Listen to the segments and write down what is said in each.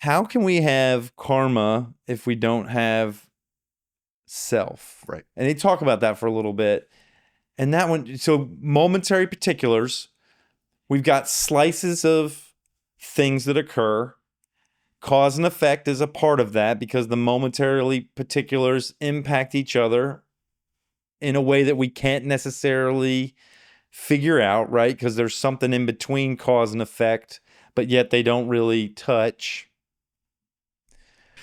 how can we have karma if we don't have self? Right. And they talk about that for a little bit. And that one, so momentary particulars, we've got slices of things that occur. Cause and effect is a part of that because the momentarily particulars impact each other in a way that we can't necessarily figure out, right? Because there's something in between cause and effect, but yet they don't really touch.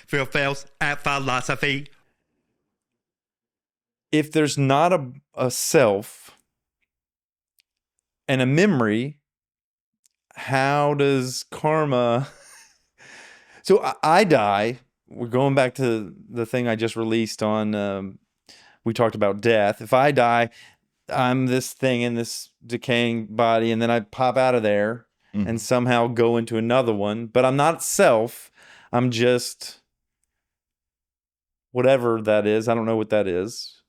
Phails at philosophy. If there's not a self and a memory, how does karma... So I die. We're going back to the thing I just released on, we talked about death. If I die, I'm this thing in this decaying body, and then I pop out of there and somehow go into another one. But I'm not self. I'm just whatever that is. I don't know what that is.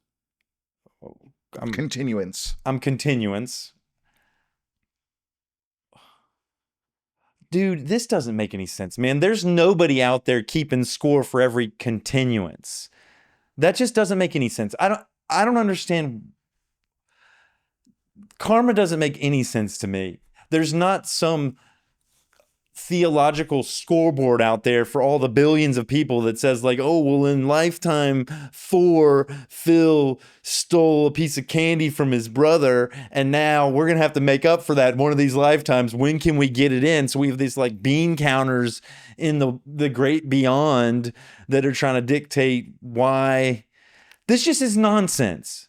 I'm continuance. I'm continuance. Dude, this doesn't make any sense, man. There's nobody out there keeping score for every continuance. That just doesn't make any sense. I don't understand. Karma doesn't make any sense to me. There's not some theological scoreboard out there for all the billions of people that says like, oh, well, in lifetime 4, Phil stole a piece of candy from his brother, and now we're going to have to make up for that one of these lifetimes. When can we get it in? So we have these like bean counters in the great beyond that are trying to dictate why. This just is nonsense.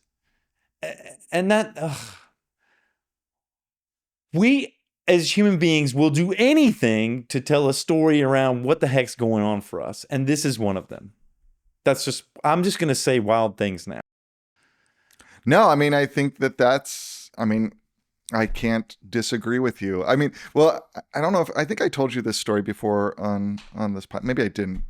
And that, we as human beings will do anything to tell a story around what the heck's going on for us. And this is one of them. I'm just going to say wild things now. No, I mean, I think I can't disagree with you. I mean, well, I don't know I think I told you this story before on this podcast. Maybe I didn't.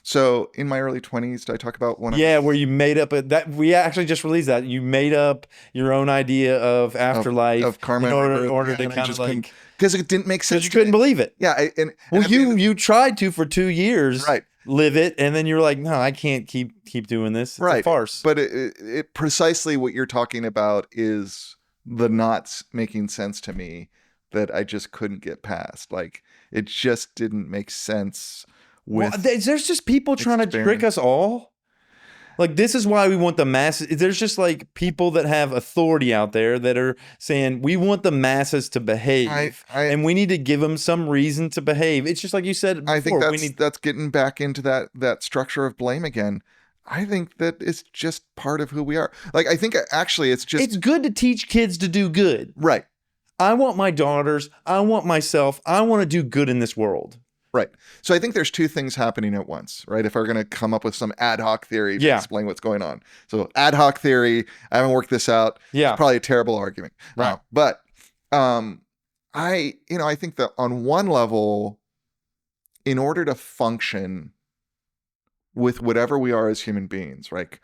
So in my early 20s, did I talk about one? Where you made up that we actually just released that you made up your own idea of afterlife of karma in order to kind of like, because it didn't make sense. You couldn't believe it. Yeah. You tried to for 2 years, right? Live it, and then you're like, no, I can't keep doing this. It's a farce. But it precisely what you're talking about is the not making sense to me that I just couldn't get past. Like it just didn't make sense. There's just people trying to trick us all. Like, this is why we want the masses. There's just like people that have authority out there that are saying we want the masses to behave, and we need to give them some reason to behave. It's just like you said before. I think that's getting back into that structure of blame again. I think that it's just part of who we are. Like, I think actually it's good to teach kids to do good. Right. I want my daughters. I want myself. I want to do good in this world. Right. So I think there's two things happening at once, right? If we're going to come up with some ad hoc theory to explain what's going on. So ad hoc theory, I haven't worked this out. Yeah. It's probably a terrible argument. Right. But I think that on one level, in order to function with whatever we are as human beings, right?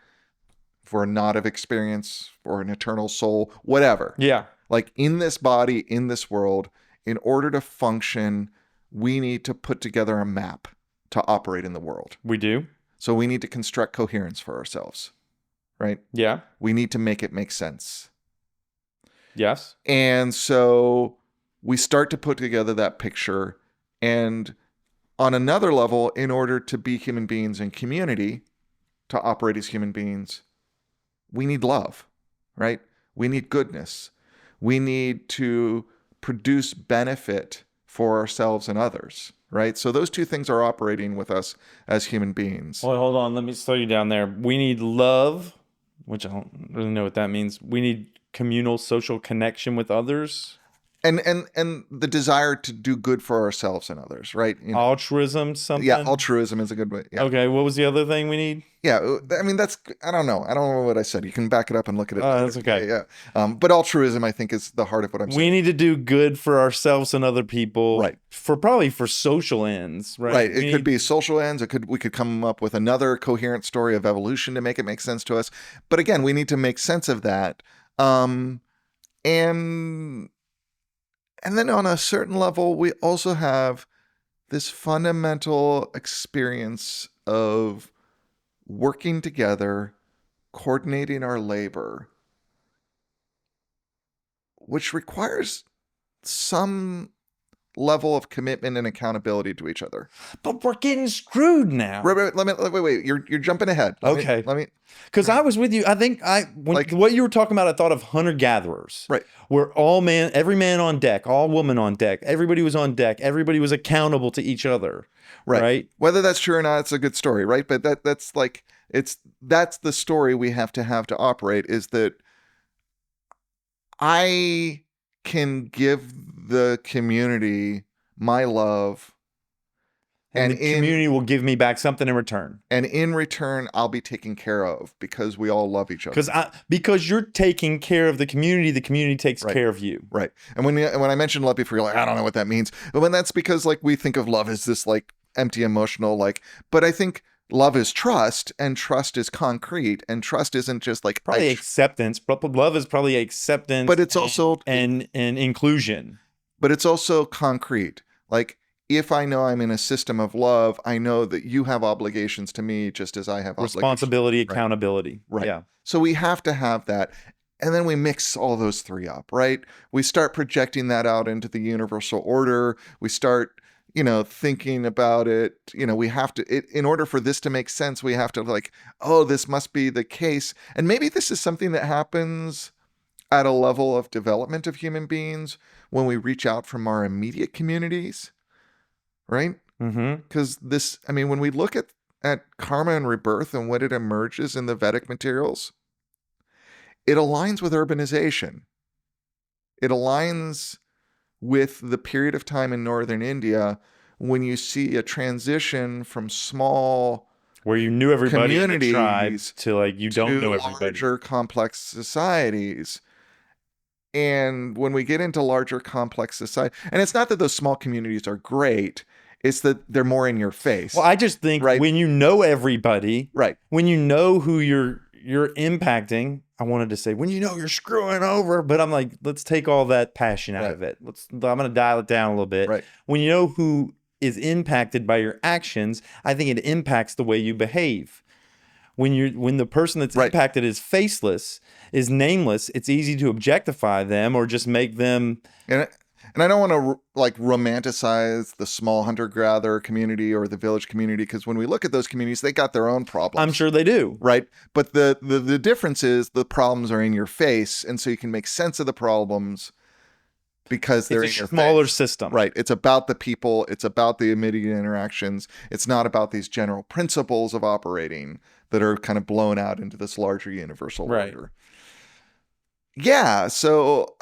For a knot of experience or an eternal soul, whatever. Yeah. Like in this body, in this world, in order to function, we need to put together a map to operate in the world. We do. So we need to construct coherence for ourselves, right? Yeah. We need to make it make sense. Yes. And so we start to put together that picture. And on another level, in order to be human beings in community, to operate as human beings, we need love, right? We need goodness. We need to produce benefit for ourselves and others, right? So those two things are operating with us as human beings. Well, hold on. Let me slow you down there. We need love, which I don't really know what that means. We need communal social connection with others. And the desire to do good for ourselves and others, right? Altruism, something? Yeah, altruism is a good way. Yeah. Okay, what was the other thing we need? Yeah, I mean, I don't know what I said. You can back it up and look at it. Oh, that's okay. Yeah. But altruism, I think, is the heart of what I'm saying. We need to do good for ourselves and other people. Right. Probably for social ends, right? Right. It could be social ends. We could come up with another coherent story of evolution to make it make sense to us. But again, we need to make sense of that. And then on a certain level, we also have this fundamental experience of working together, coordinating our labor, which requires some level of commitment and accountability to each other. But we're getting screwed now. Wait. You're jumping ahead. Okay. Let me. Because I was with you. I think what you were talking about, I thought of hunter-gatherers. Right. Where every man on deck, all woman on deck, everybody was on deck, everybody was accountable to each other. Right. Whether that's true or not, it's a good story, right? But that's the story we have to operate, is that I can give the community my love, And the community will give me back something in return. and in return I'll be taken care of because we all love each other. Because you're taking care of the community takes care of you. Right. And when I mentioned love before, you're like, I don't know what that means. But when that's because like we think of love as this like empty emotional but I think love is trust, and trust is concrete, and trust isn't just like Probably acceptance. Love is probably acceptance, but it's also and inclusion. But it's also concrete. Like, if I know I'm in a system of love, I know that you have obligations to me just as I have Responsibility, accountability. Right. Yeah. So we have to have that. And then we mix all those three up, right? We start projecting that out into the universal order. We start, thinking about it. We have to, in order for this to make sense, we have to like, oh, this must be the case. And maybe this is something that happens at a level of development of human beings when we reach out from our immediate communities, right? Because when we look at karma and rebirth and what it emerges in the Vedic materials, it aligns with urbanization. It aligns with the period of time in northern India when you see a transition from small where you knew everybody in the communities tribe to like you don't know everybody. Larger complex societies. And when we get into larger complex society, and it's not that those small communities are great, it's that they're more in your face. Well, I just think when you know everybody, right, when you know who you're impacting, I wanted to say when you know you're screwing over, but I'm like, let's take all that passion out of it. I'm going to dial it down a little bit. Right. When you know who is impacted by your actions, I think it impacts the way you behave. When the person that's impacted is faceless, is nameless, it's easy to objectify them or just make them. And I don't want to romanticize the small hunter-gatherer community or the village community, because when we look at those communities, they got their own problems. I'm sure they do. Right. But the difference is the problems are in your face, and so you can make sense of the problems because they're in your smaller face. System. Right. It's about the people. It's about the immediate interactions. It's not about these general principles of operating that are kind of blown out into this larger universal order. Yeah. So,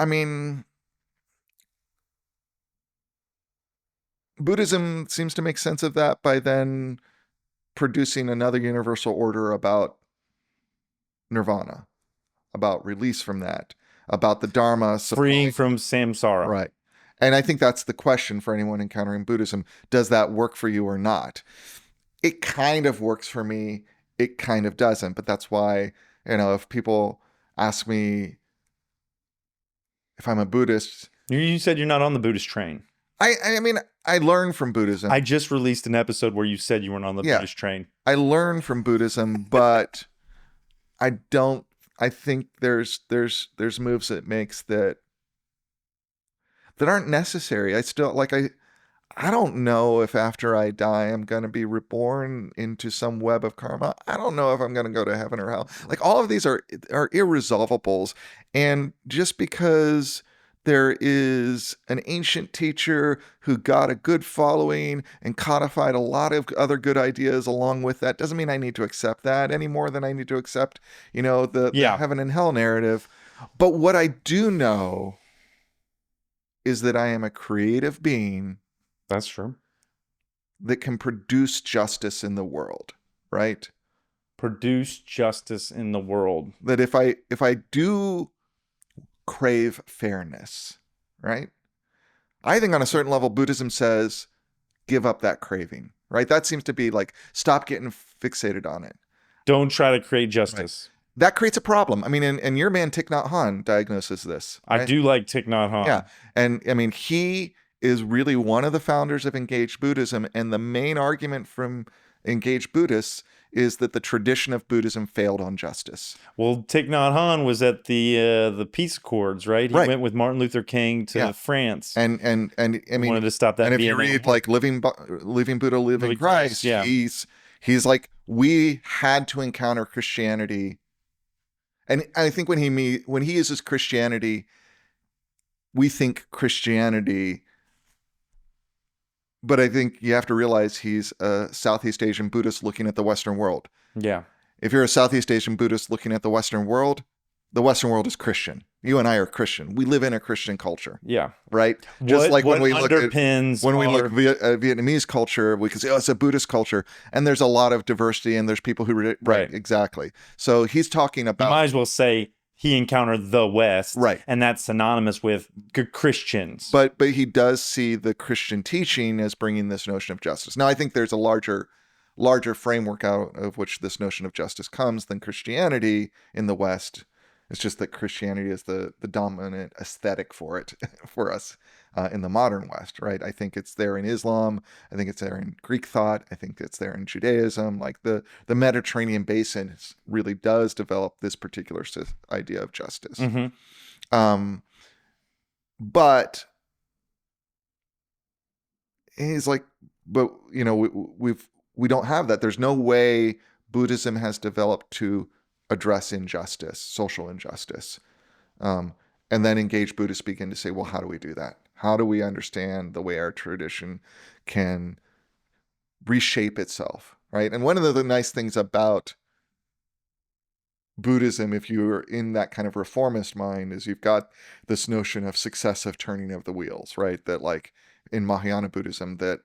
Buddhism seems to make sense of that by then producing another universal order about nirvana, about release from that, about the Dharma. Freeing from samsara. Right. And I think that's the question for anyone encountering Buddhism. Does that work for you or not? It kind of works for me. It kind of doesn't. But that's why, if people ask me if I'm a Buddhist. You said you're not on the Buddhist train. I learn from Buddhism. I just released an episode where you said you weren't on the Buddhist train. I learn from Buddhism, but I think there's moves it makes that aren't necessary. I don't know if after I die I'm going to be reborn into some web of karma. I don't know if I'm going to go to heaven or hell. Like, all of these are irresolvables. And just because there is an ancient teacher who got a good following and codified a lot of other good ideas along with that doesn't mean I need to accept that any more than I need to accept, the heaven and hell narrative. But what I do know is that I am a creative being. That's true. That can produce justice in the world, right? Produce justice in the world. That if I do crave fairness, right? I think on a certain level, Buddhism says, give up that craving, right? That seems to be like, stop getting fixated on it. Don't try to create justice. Right. That creates a problem. And your man Thich Nhat Hanh diagnoses this. Right? I do like Thich Nhat Hanh. Yeah. And he is really one of the founders of engaged Buddhism. And the main argument from engaged Buddhists is that the tradition of Buddhism failed on justice. Well, Thich Nhat Hanh was at the peace accords, right? He Right. went with Martin Luther King to Yeah. France. And I mean, wanted to stop that and if you Vietnam read War. like Living Buddha, Living Christ, yeah. he's like, we had to encounter Christianity. And I think when he uses Christianity, we think Christianity, but I think you have to realize he's a Southeast Asian Buddhist looking at the Western world. Yeah. If you're a Southeast Asian Buddhist looking at the Western world is Christian. You and I are Christian. We live in a Christian culture. Yeah. Right? Just like what when we look underpins at Vietnamese culture, we can say, oh, it's a Buddhist culture. And there's a lot of diversity and there's people who Right. Exactly. So he's talking You about, might as well say he encountered the West. Right. And that's synonymous with Christians. but he does see the Christian teaching as bringing this notion of justice. Now, I think there's a larger framework out of which this notion of justice comes than Christianity in the West. It's just that Christianity is the dominant aesthetic for it, for us in the modern West, right? I think it's there in Islam. I think it's there in Greek thought. I think it's there in Judaism. Like the Mediterranean basin really does develop this particular idea of justice. Mm-hmm. But he's like, but you know, we don't have that. There's no way Buddhism has developed to address injustice, social injustice. And then engaged Buddhists begin to say, well, how do we do that? How do we understand the way our tradition can reshape itself, right? And one of the nice things about Buddhism, if you're in that kind of reformist mind, is you've got this notion of successive turning of the wheels, right? That like in Mahayana Buddhism, that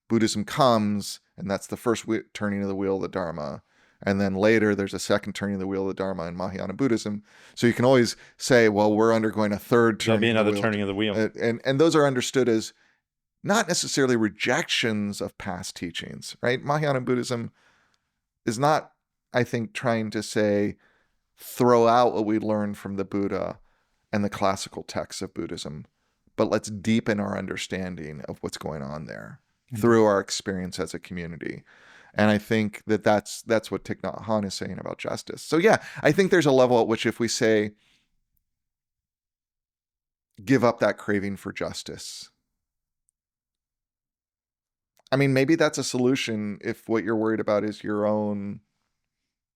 Buddhism comes, and that's the first turning of the wheel of the Dharma. And then later, there's a second turning of the wheel of the Dharma in Mahayana Buddhism. So you can always say, well, we're undergoing a third turning. There'll be another turning of the wheel. And those are understood as not necessarily rejections of past teachings, right? Mahayana Buddhism is not, I think, trying to say, throw out what we learned from the Buddha and the classical texts of Buddhism, but let's deepen our understanding of what's going on there through our experience as a community. And I think that's what Thich Nhat Hanh is saying about justice. So yeah, I think there's a level at which if we say, give up that craving for justice, I mean, maybe that's a solution if what you're worried about is your own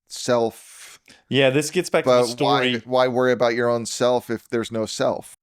self. Yeah, this gets back to the story. Why worry about your own self if there's no self?